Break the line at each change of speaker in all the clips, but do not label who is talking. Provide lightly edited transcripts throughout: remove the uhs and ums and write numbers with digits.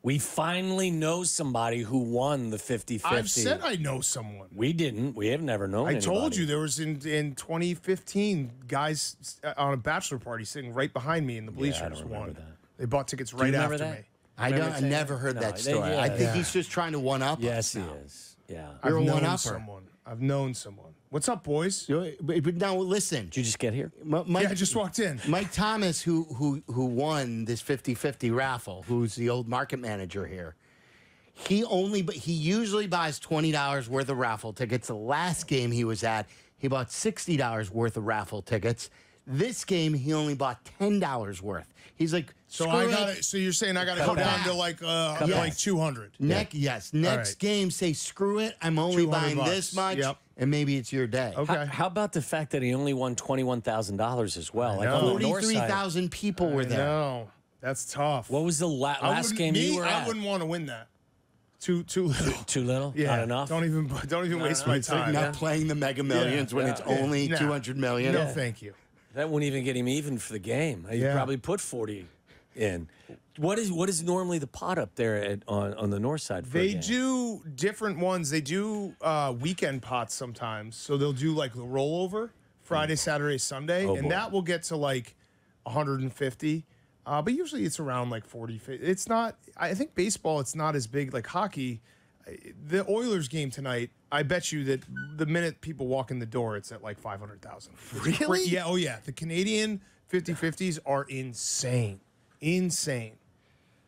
We finally know somebody who won the 50-50.
I've said I know someone.
We didn't. We have never known
I
anybody.
told you there was in 2015 guys on a bachelor party sitting right behind me in the bleachers.
I don't remember
won.
that.
They bought tickets
Do you
right
remember
after
that?
me.
I never heard that story. I think he's just trying to one-up us.
Yes, he
now.
is. Yeah.
You're a
I've known
one-upper.
someone. I've known someone. What's up, boys?
But now listen.
Did you just get here?
Mike,
Yeah, I just walked in.
Mike Thomas, who won this 50-50 raffle, who's the old market manager here, he usually buys $20 worth of raffle tickets. The last game he was at, he bought $60 worth of raffle tickets. This game, he only bought $10 worth. He's like,
So
screw
I
it.
got it. So you're saying I got to go
Come
down
back.
to like
Yes.
200.
Next
right.
game, say screw it. I'm only
200
buying
bucks.
this much,
Yep.
and maybe it's your day.
Okay.
How about the fact that he only won $21,000 as well? Like
know.
on the north side.
43,000 people were there.
No, that's tough.
What was the last game you were
I
at?
wouldn't want to win that. Too little.
Too little?
Yeah.
Not enough?
Don't even waste my
It's like
time.
not playing the Mega Millions when it's only
Nah.
200 million.
No, thank you.
That wouldn't even get him even for the game. He
Yeah.
probably put 40 in. What is normally the pot up there on the north side? For a
They
game?
do different ones. They do weekend pots sometimes. So they'll do like the rollover Friday, Saturday, Sunday,
Oh,
and
boy.
that will get to like 150. But usually it's around like 40. It's not. I think baseball. It's not as big like hockey. The Oilers game tonight. I bet you that the minute people walk in the door, it's at like 500,000.
Really?
Yeah. Oh yeah. The Canadian 50-50s are insane. Insane.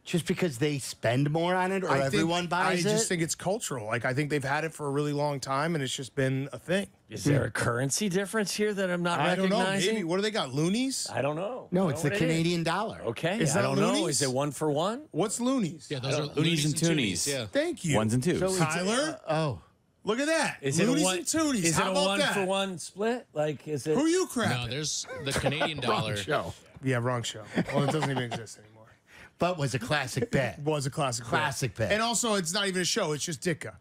Just because they spend more on it, or everyone buys
I
it?
just think it's cultural. Like I think they've had it for a really long time, and it's just been a thing.
Is there a currency difference here that I'm not
I don't
recognizing?
know. Maybe what do they got? Loonies?
I don't know.
no,
I
it's
don't
the
know what it is.
Canadian dollar.
Okay.
Is
I
that
don't know.
loonies?
Is it 1 for 1?
What's loonies?
Yeah, those are
Loonies and Toonies.
Yeah.
Thank you.
Ones and twos.
So it's,
Tyler?
oh.
Look at that.
Is it
loonies
a one?
and toonies.
Is
How
it a
about
1
that?
for 1 split? Like, is it?
Who are you
No,
crapping?
there's the Canadian dollar.
Show.
Yeah, wrong show. Well, it doesn't even exist anymore.
But was a classic bet.
It was a classic.
Classic bet.
And also, it's not even a show. It's just Ditka.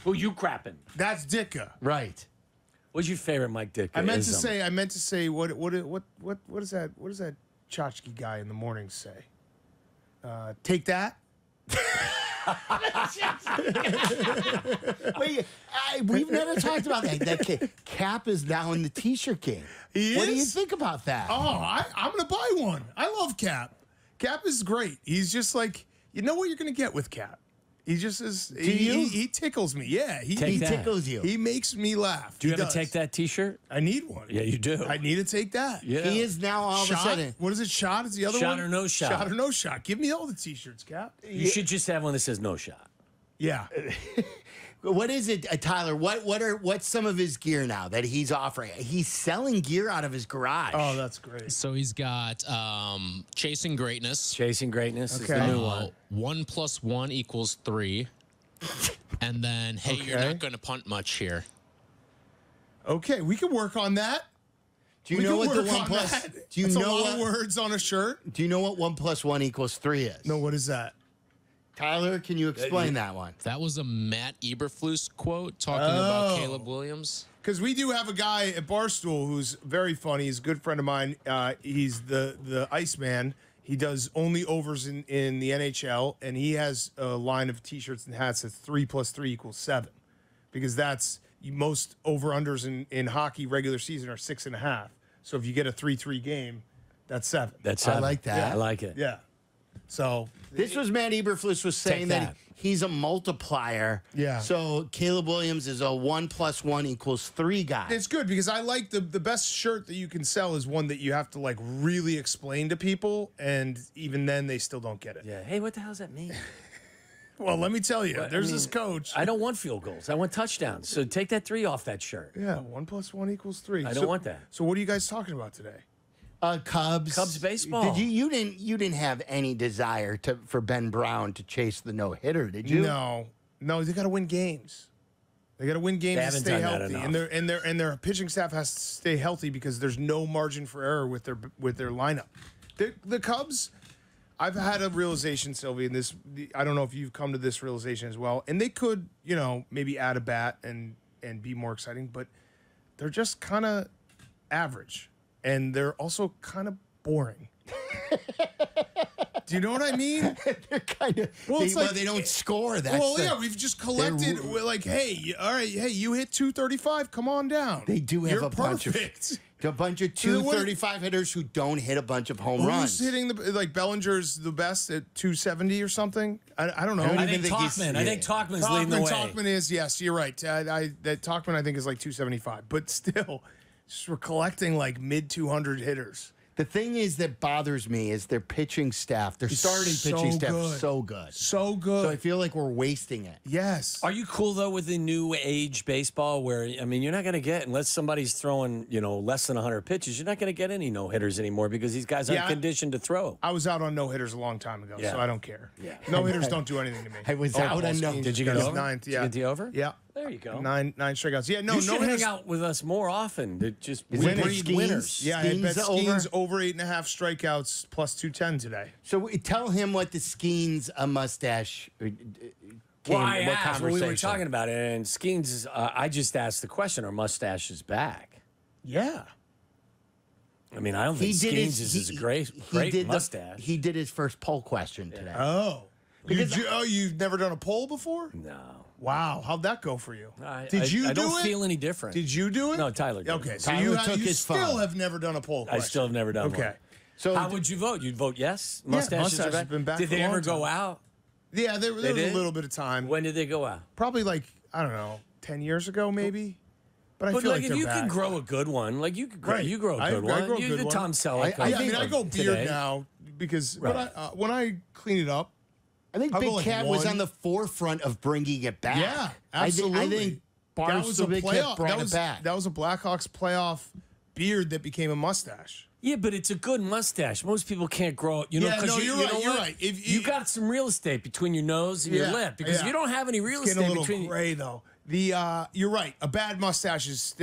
Who you crapping?
That's Ditka.
Right.
What's your favorite Mike Dick?
I meant to say. What is that? What does that tchotchke guy in the morning say? Take that.
Wait, we've never talked about that. Cap is now in the T-shirt game.
He
What do you
is?
think about that?
Oh, I'm going to buy one. I love Cap. Cap is great. He's just like, you know what you're going to get with Cap. He just is. He tickles me. Yeah.
Take
He
that.
tickles you.
He makes me laugh.
Do you
He
ever
does.
take that T-shirt?
I need one.
Yeah, you do.
I need to take that.
Yeah.
He is now all of a
Shot?
sudden.
What is it? Shot is the other
Shot
one?
or no shot?
Shot or no shot. Give me all the T-shirts, Cap.
You should just have one that says no shot.
Yeah.
What is it, Tyler? What's some of his gear now that he's offering? He's selling gear out of his garage.
Oh, that's great.
So he's got Chasing Greatness.
Chasing Greatness is the
Okay.
new one.
1 + 1 = 3. And then, hey, you're
Okay.
not going to punt much here.
Okay, we can work on that.
do you
We
know
can
what the
work
1
on
plus?
that.
Do you
That's
know
a lot
what?
of words on a shirt?
Do you know what 1 + 1 = 3 is?
No, what is that?
Tyler, can you explain that one?
That was a Matt Eberflus quote talking about Caleb Williams.
Because we do have a guy at Barstool who's very funny. He's a good friend of mine. He's the Iceman. He does only overs in the NHL, and he has a line of T-shirts and hats that's 3 + 3 = 7, because that's most over-unders in hockey regular season are 6.5. So if you get a 3-3 game, that's 7.
That's
I like that.
Yeah, I like it.
Yeah. So
This was Matt Eberflus was saying that
that.
he's a multiplier.
Yeah.
So Caleb Williams is a 1 + 1 = 3 guy.
it's good because I like the best shirt that you can sell is one that you have to like really explain to people, and even then they still don't get it.
Yeah. Hey, what the hell does that mean?
Well, let me tell you,
But, I
there's
mean,
this coach.
I don't want field goals. I want touchdowns. So take that 3 off that shirt.
Yeah, 1 + 1 = 3.
I don't want that.
So what are you guys talking about today?
Cubs.
Cubs baseball.
Did you didn't have any desire for Ben Brown to chase the no-hitter, did you?
No, they got to win games. They got to win games to
haven't
stay
done that
healthy,
enough.
and their pitching staff has to stay healthy because there's no margin for error with their lineup. The Cubs. I've had a realization, Sylvie, and I don't know if you've come to this realization as well. And they could, maybe add a bat and be more exciting, but they're just kind of average, and they're also kind of boring. Do you know what I mean?
They're kind of
Well, it's like-
they don't score. That's
Well,
the-
yeah, we've just collected. We're like, hey, all right, hey, you hit 235. Come on down.
They do have
You're
a bunch of
perfect.
235 hitters who don't hit a bunch of home runs.
Who's hitting the like Bellinger's the best at 270 or something? I don't know.
I
I
even
think
think he's-
Talkman. I think Talkman's leading the way.
Talkman is, yes, you're right. That Talkman I think is like 275, but still, just we're collecting like mid 200 hitters.
The thing is that bothers me is their pitching staff. Their starting
so
pitching staff
good.
is so good.
So good.
So I feel like we're wasting it.
Yes.
Are you cool though with the new age baseball where I mean you're not going to get unless somebody's throwing less than 100 pitches you're not going to get any no hitters anymore because these guys aren't
Yeah.
conditioned to throw.
I was out on no hitters a long time ago,
Yeah.
so I don't care.
Yeah.
No hitters don't do anything to me.
I was
Oh,
out
Paul
on no-
Skeens
Did you get
got his
over?
ninth?
Did
Yeah.
you get the over?
Yeah.
There you go.
Nine strikeouts. Yeah, no,
you should
no
hang
hitters.
out with us more often. To just
Is
we
it
breed
Skeens?
winners.
Yeah, I bet
Skeens
Skeens over 8.5 strikeouts plus 210 today.
So tell him what the Skeens mustache came,
Well, I
what
asked when we were
conversation.
talking about it, and Skeens. I just asked the question: are mustaches back?
Yeah.
I mean, I don't think Skeens is a great
did
mustache.
He did his first poll question today.
Oh. You've never done a poll before?
No.
Wow. How'd that go for you?
I
do
don't
it?
feel any different.
Did you do it?
No, Tyler did.
Okay, so
Tyler took
you
his
still
phone.
have never done a poll
I
question.
still have never done
Okay.
one.
So
How would you vote? You'd vote yes?
Yeah,
Mustaches,
mustaches
are back?
have been back
Did
for a
they
long
ever go
time.
out?
Yeah, there was
did?
a little bit of time.
When did they go out?
Probably like, I don't know, 10 years ago maybe. But I
But
feel
like,
like
if
they're
you
back.
can grow a good one, like you could grow,
Right.
you grow a
I
good
grow a
one.
good
The
one.
Tom Selleck.
I
I mean, I go beard
today.
now because
Right.
when I clean it up,
I think
I'll go
Big
like
Cat was
one.
on the forefront of bringing it back.
yeah, absolutely.
I think
that was a
Barstool Big Cat
playoff.
brought
That was,
it back.
that was a Blackhawks playoff beard that became a mustache.
Yeah, but it's a good mustache. Most people can't grow it, you know.
Yeah,
'cause
no,
you,
you're
you
right,
know
you're
what?
right. If
you
you-
got some real estate between your nose and your
Yeah,
lip because
yeah.
you don't have any real
It's getting
estate
a little
between.
gray though. You're right. A bad mustache is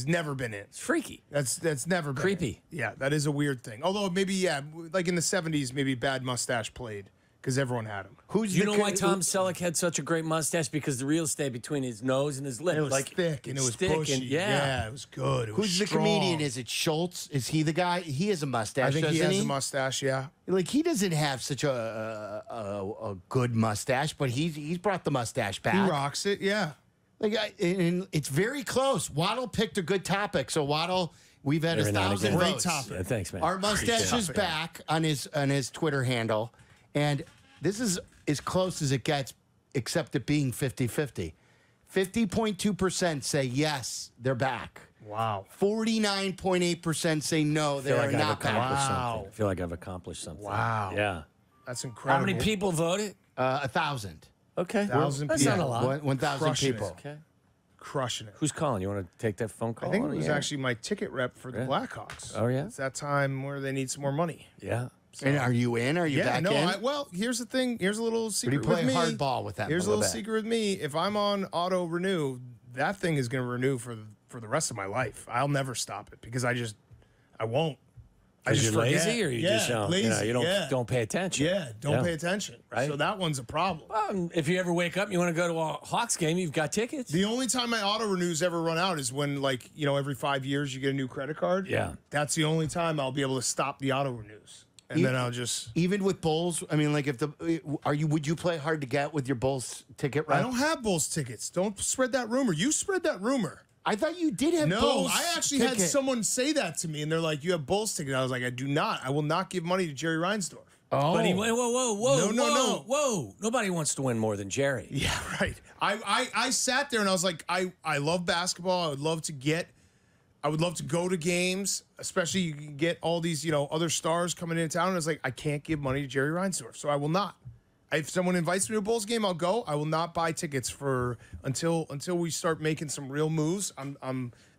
never been in.
It's freaky.
That's never been
Creepy.
in. Yeah, that is a weird thing. Although maybe like in the 70s, maybe bad mustache played because everyone had them.
Who's
You
the
know
co-
why Tom Selleck had such a great mustache? Because the real estate between his nose and his lip,
It was
like
thick and it
it's
was
thick
bushy.
and yeah.
It was good. It was
Who's the
strong.
comedian? Is it Schultz? Is he the guy? He has a mustache.
I think he
doesn't
has a mustache. Yeah.
Like he doesn't have such a good mustache, but he's brought the mustache back.
He rocks it. Yeah.
Like, and it's very close. Waddle picked a good topic. So Waddle, we've had
Every now and
1,000
again.
votes.
Great topic.
Yeah, thanks, man.
Our mustache is
it.
back on his Twitter handle, and this is as close as it gets, except it being 50-50. 50.2% say yes, they're back.
Wow.
49.8% say no,
I
they
feel
are
like I've
not back.
accomplished
Wow.
something. I feel like I've accomplished something.
Wow.
Yeah.
That's incredible.
How many people voted?
1,000.
Okay.
1,000
That's
people.
not a lot.
1,000
Crushing it.
people.
Okay.
Crushing it.
Who's calling? You want to take that phone call?
I think it
on
was
the air?
actually my ticket rep for the Blackhawks.
Oh, yeah?
It's that time where they need some more money.
Yeah.
And are you in? Are you
Yeah,
back
no.
in?
Well, here's the thing. Here's a little
But
secret
you play
with me.
hardball with that.
Here's a
little
little
bit.
secret with me. If I'm on auto renew, that thing is going to renew for the rest of my life. I'll never stop it because I won't. I
Because
just
you're
forget.
lazy or you
yeah,
just don't,
lazy.
you don't pay attention.
Yeah, don't pay attention.
Right.
So that one's a problem.
If you ever wake up and you want to go to a Hawks game, you've got tickets.
The only time my auto renews ever run out is when, like, every 5 years you get a new credit card.
Yeah.
That's the only time I'll be able to stop the auto renews. And then I'll just.
Even with Bulls, I mean, like if would you play hard to get with your Bulls ticket? Right?
I don't have Bulls tickets. Don't spread that rumor. You spread that rumor.
I thought you did have
No,
Bulls.
I actually had
ticket.
someone say that to me, and they're like, "You have Bulls tickets." I was like, "I do not. I will not give money to Jerry Reinsdorf."
Oh,
But he went, whoa,
No.
whoa. Nobody wants to win more than Jerry.
Yeah, right. I sat there and I was like, I love basketball. I would love to go to games, especially you can get all these other stars coming into town. And I was like, I can't give money to Jerry Reinsdorf, so I will not. If someone invites me to a Bulls game, I'll go. I will not buy tickets until we start making some real moves.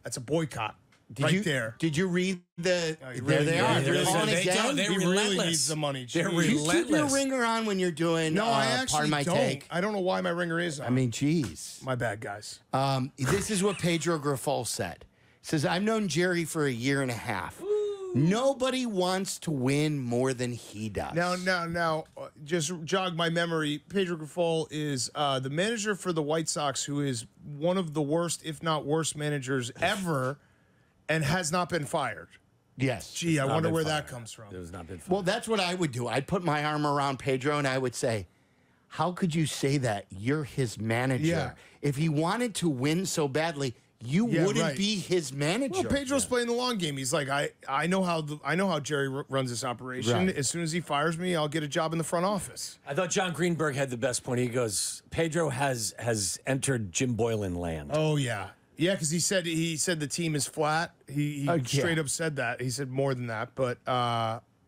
That's a boycott. There.
Did you read the?
you
there
really
they
do.
are.
They
They're
really
calling
do.
again.
They're
He really
relentless.
needs the money.
They're
Jeez.
You keep your
relentless.
ringer on when you're doing.
No, I actually
pardon my
don't.
take.
I don't know why my ringer is on.
I mean, geez.
my bad, guys.
This is what Pedro Grifol said. He says, I've known Jerry for a year and a half. Nobody wants to win more than he does.
Now, just jog my memory. Pedro Grifol is the manager for the White Sox, who is one of the worst, if not worst, managers ever, and has not been fired.
Yes.
Gee, I
Not
wonder
been
where
fired.
that comes from.
It was not been fun.
Well, that's what I would do. I'd put my arm around Pedro and I would say, how could you say that? You're his manager.
Yeah.
If he wanted to win so badly, you wouldn't
right.
be his manager.
Well, Pedro's playing the long game. He's like, I know how Jerry runs this operation.
Right.
As soon as he fires me, I'll get a job in the front office.
I thought John Greenberg had the best point. He goes, Pedro has entered Jim Boylan land.
Oh yeah, yeah, because he said the team is flat. He straight up said that. He said more than that, but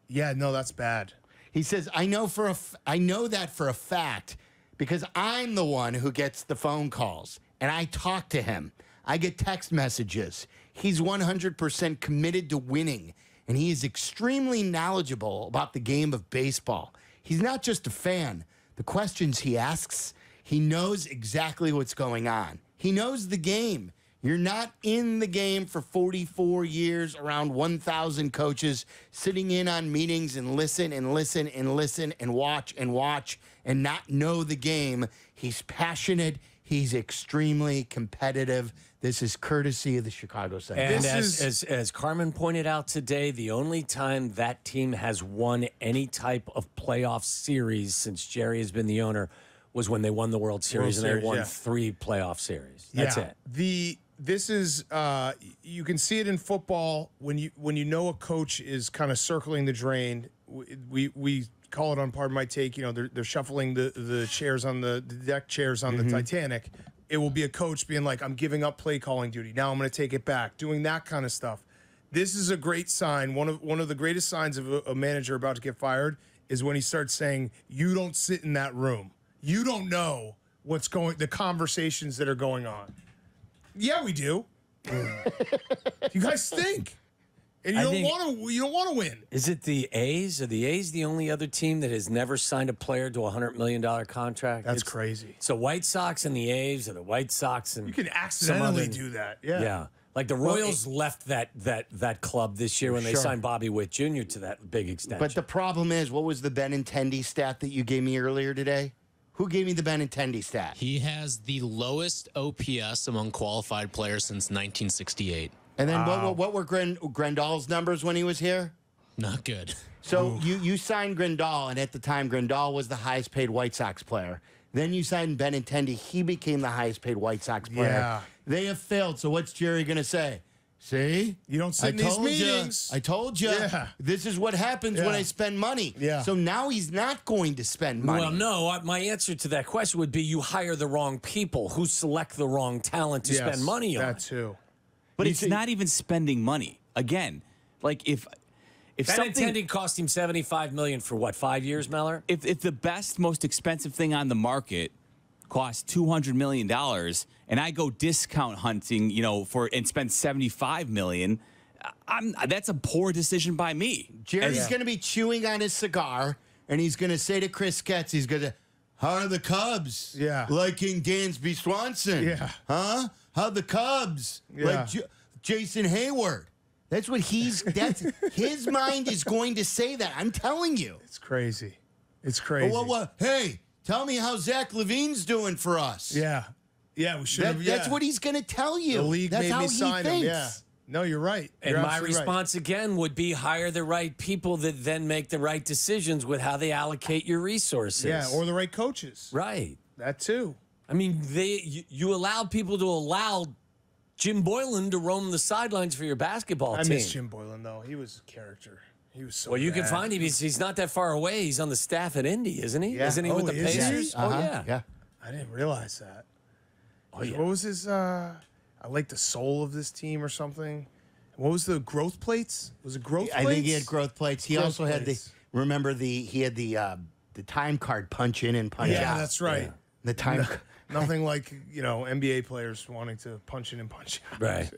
yeah, no, that's bad.
He says, I know that for a fact because I'm the one who gets the phone calls and I talk to him. I get text messages. He's 100% committed to winning, and he is extremely knowledgeable about the game of baseball. He's not just a fan. The questions he asks, he knows exactly what's going on. He knows the game. You're not in the game for 44 years around 1,000 coaches sitting in on meetings and listen and listen and listen and watch and not know the game. He's passionate. He's extremely competitive. This is courtesy of the Chicago Sun.
And as Carmen pointed out today, the only time that team has won any type of playoff series since Jerry has been the owner was when they won the World Series, and they won 3 playoff series. That's it.
This is you can see it in football when you know a coach is kind of circling the drain. We call it on Pardon My Take. You know, they're shuffling the chairs on the deck chairs on the Titanic. It will be a coach being like, I'm giving up play calling duty. Now I'm going to take it back, doing that kind of stuff. This is a great sign. One of the greatest signs of a manager about to get fired is when he starts saying, you don't sit in that room. You don't know the conversations that are going on. Yeah, we do. You guys stink. And you don't want to win.
Is it the A's? Are the A's the only other team that has never signed a player to a $100 million contract?
That's crazy.
So White Sox and the A's, or the White Sox and
You can accidentally do that. Yeah.
Yeah. Like the Royals left that club this year when they signed Bobby Witt Jr. to that big extension.
But the problem is, what was the Benintendi stat that you gave me earlier today? Who gave me the Benintendi stat?
He has the lowest OPS among qualified players since 1968.
And then what were Grandal's numbers when he was here?
Not good.
So you signed Grandal, and at the time, Grandal was the highest paid White Sox player. Then you signed Benintendi. He became the highest paid White Sox player.
Yeah.
They have failed. So what's Jerry going to say? See?
You don't sit in these meetings.
I told you.
Yeah.
This is what happens when I spend money.
Yeah.
So now he's not going to spend money.
Well, no. My answer to that question would be you hire the wrong people who select the wrong talent to spend money on.
That too.
But it's not even spending money. Again, like if
Benintendi cost him $75 million for what, 5 years, Meller?
if the best, most expensive thing on the market costs $200 million, and I go discount hunting, and spend $75 million, that's a poor decision by me.
Jerry's going to be chewing on his cigar, and he's going to say to Chris Getz, he's going to, how are the Cubs?
Yeah.
Liking Dansby Swanson?
Yeah.
Huh? How the Cubs?
Yeah.
Like Jason Hayward? That's what his mind is going to say that. I'm telling you.
It's crazy. It's crazy.
Hey, tell me how Zach Levine's doing for us.
Yeah. Yeah, we should have.
That's what he's going to tell you.
The league
That's
made
how
me
he
sign him.
thinks.
Yeah. No, you're right.
And
You're
my
absolutely right.
response again would be hire the right people that then make the right decisions with how they allocate your resources.
Yeah, or the right coaches.
Right.
That too.
I mean, you allowed people to allow Jim Boylan to roam the sidelines for your basketball
I
team.
miss Jim Boylan though. He was a character. He was so.
Well, you can
bad.
find him. He's not that far away. He's on the staff at Indy, isn't he?
Yeah.
Isn't he
Oh,
with the
is he?
Pacers? Oh
Uh-huh.
yeah.
I didn't realize that.
Oh yeah.
What was his? I like the soul of this team or something. What was the growth plates? Was it growth plates?
I think he had growth plates. He
Growth
also had
plates.
he had the time card punch in and punch out.
Yeah, that's right.
The time.
Nothing like NBA players wanting to punch in and punch out.
Right.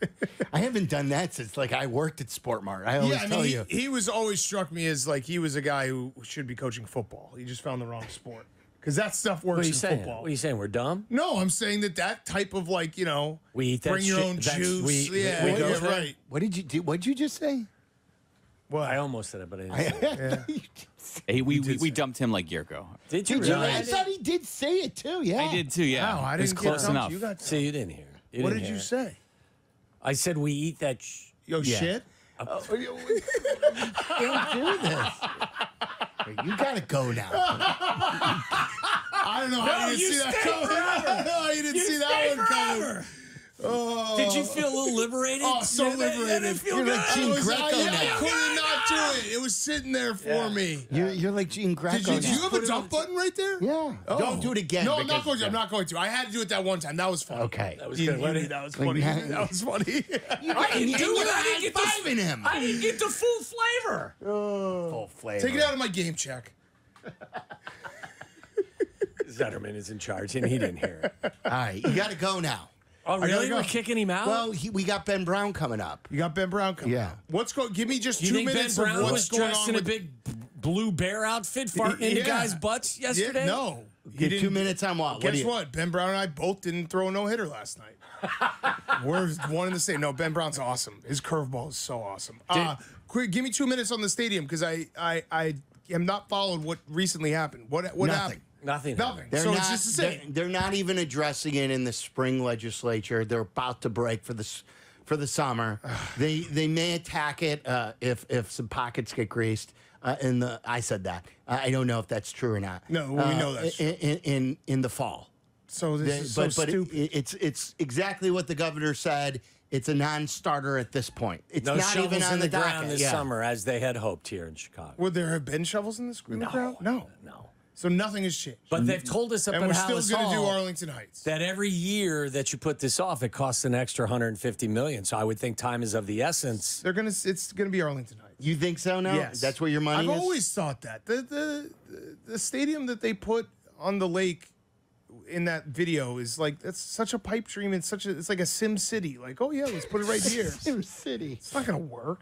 I haven't done that since I worked at Sport Mart. I always tell you.
he was always struck me as like he was a guy who should be coaching football. He just found the wrong sport because that stuff
What are
works
you
in
saying?
football.
What are you saying? We're dumb?
No, I'm saying that type of
We eat that
bring your
shit-
own
that's-
juice.
we
yeah,
go
yeah,
there?
right.
What did you do? What did you just say?
What?
I almost said it, but I didn't. Say it.
Hey, we
did say
we dumped him like Yurko.
Did you
Did you?
really?
I thought he did say it too. Yeah,
I did too. Yeah,
Wow, I
it was
didn't
close
get
enough.
You got
See, you didn't hear.
what did you say?
I said we eat that.
Yo,
Yeah.
shit.
Can't do this. You gotta go now.
I don't know how you didn't see that coming. I don't know how you didn't see that one coming. Oh.
Did you feel a little liberated?
Oh, so liberated.
You're like Gene Greco
I
now.
couldn't not do it. It was sitting there for me.
You're like Gene Greco.
Did you have a dump button right there?
Yeah.
Oh.
Don't do it again.
No, I'm not going to. I'm not going to. I had to do it that one time. That was funny.
Okay.
That was good.
That was funny. That was funny.
I didn't do it. I didn't five in him.
I didn't get the full flavor.
Full flavor.
Take it out of my game check.
Zetterman is in charge, and he didn't hear it.
All right, you got to go now.
Oh, really?
go.
We're kicking him out?
Well, we got Ben Brown coming up.
You got Ben Brown coming.
Yeah.
What's going? Give me just
you
2
think Ben
minutes
Brown
of what's
was
going
dressed
on
in a
with
big blue bear outfit farting into
Yeah.
guys' butts yesterday?
Yeah, no.
Get 2 minutes on what?
Guess what? Ben Brown and I both didn't throw a no-hitter last night. We're one and the same. No, Ben Brown's awesome. His curveball is so awesome. Quick, give me 2 minutes on the stadium because I am not followed what recently happened. What happened?
Nothing.
Nothing.
They're
So
not,
it's just the same.
they're not even addressing it in the spring legislature. They're about to break for the summer. they may attack it if some pockets get greased. I said that. I don't know if that's true or not.
No, we know that's true.
In the fall.
So this is so stupid.
It's exactly what the governor said. It's a non-starter at this point. It's
No
not
shovels
even on
in the ground
docket.
this
Yeah.
summer as they had hoped here in Chicago.
Would there have been shovels in the ground? No. So nothing has changed.
But they've told us up
and
at
we're still
Hallis
going to do
Hall
Arlington Heights.
that every year that you put this off, it costs an extra $150 million. So I would think time is of the essence.
It's gonna be Arlington Heights.
You think so now?
Yes.
That's where your money
I've
is?
always thought that. The stadium that they put on the lake in that video is like that's such a pipe dream and it's like a Sim City. Like, oh yeah, let's put it right here.
Sim City.
It's not gonna work.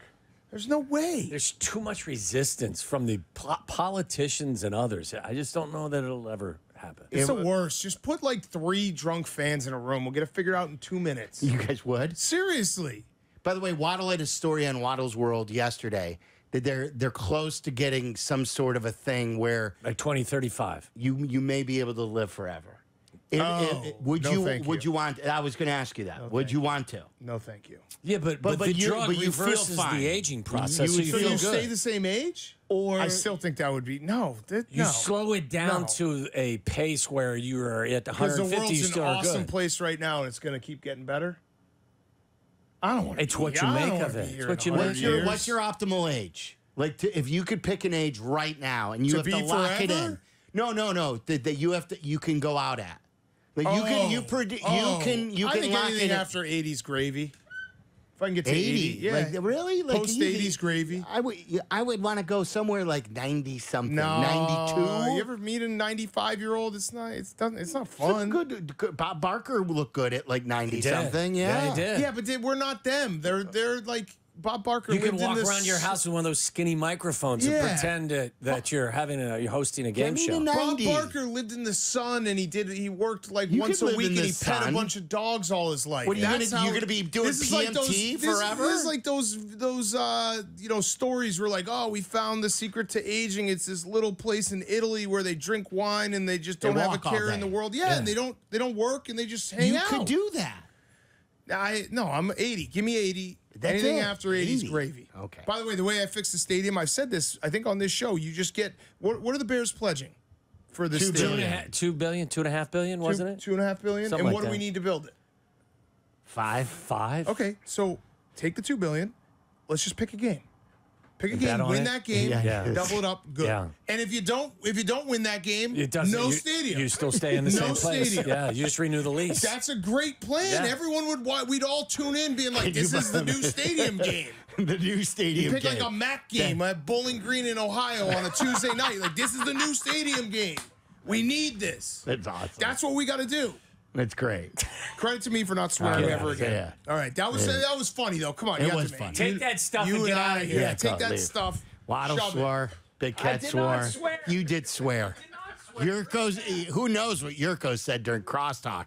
There's no way.
There's too much resistance from the politicians and others. I just don't know that it'll ever happen.
It's the worst. Just put like 3 drunk fans in a room. We'll get it figured out in 2 minutes.
You guys would?
Seriously.
By the way, Waddle had a story on Waddle's World yesterday that they're close to getting some sort of a thing where
Like 2035.
you may be able to live forever. Would you want? I was going to ask you that. Would you want to?
No, thank you.
Yeah, but the drug
you feel
reverses
fine.
the aging process.
You
so
feel
you
So
feel
you
good.
stay the same age?
Or
I still think that would be no.
You slow it down
No.
to a pace where you are at
Because
150.
the
You
world's an
still are
awesome
good.
place right now, and it's going to keep getting better. I don't want.
It's what you make of it. It's what you make.
what's your optimal age? Like, if you could pick an age right now and you
To
have to
be
lock it
forever?
in. No. That you can go out at. Like you can
I
lock
think
it
anything
in.
after 80s gravy. If I can get to
80,
80, yeah.
like really, like
Post 80s gravy.
I would want to go somewhere like 90 something,
No,
92.
You ever meet a 95-year-old? It's not fun.
Good. Bob Barker looked good at like 90
did.
something.
Yeah, he did.
Yeah, but we're not them. They're like Bob Barker.
You can
lived in
walk
this-
around your house with one of those skinny microphones
Yeah.
and pretend that you're hosting a game
Give me
show.
the
Bob
90s.
Barker lived in the sun, and he worked like
You
once
could
a
live
week,
in
and
the
he pet a
sun.
bunch of dogs all his life.
What are you
That's
gonna-
how-
you're gonna be doing
this is like
PMT forever?
This is like those stories where like, oh, we found the secret to aging. It's this little place in Italy where they drink wine and they just don't have a
walk all
care in
day.
the world. Yeah, and they don't work and they just hang
You
out.
could do that.
I'm 80. Give me 80.
That's
Anything
it.
after 80 is
80.
gravy.
Okay.
By the way, the way I fixed the stadium, I've said this, I think on this show, you just get what are the Bears pledging for this
$2
stadium?
billion.
$2.5 billion, wasn't it?
$2.5 billion.
Something
And
like
what do we
that.
need to build it?
5.
Okay, so take the $2 billion. Let's just pick a game. Pick a
Bet
game,
on
win
it?
that game,
Yeah.
double it up, good.
Yeah.
And if you don't win that game,
It doesn't.
no
you,
stadium.
You still stay in the
No
same place.
stadium.
Yeah, you just renew the lease.
That's a great plan.
Yeah.
Everyone we'd all tune in, being like, "This is the new stadium game."
The new stadium
Pick
game.
like a MAC game at Bowling Green in Ohio on a Tuesday night. Like, this is the new stadium game. We need this.
That's awesome.
That's what we got to do.
That's great.
Credit to me for not swearing
Yeah,
ever again.
yeah.
All right, that was funny though. Come on,
It
you got
was
to
funny.
Take that stuff
You
and get out of here.
Yeah, take that
leave.
stuff.
Waddle
shove it.
swore. Big Cat
did
swore.
not swear.
You did swear. Yurko's. Who knows what Yurko said during crosstalk?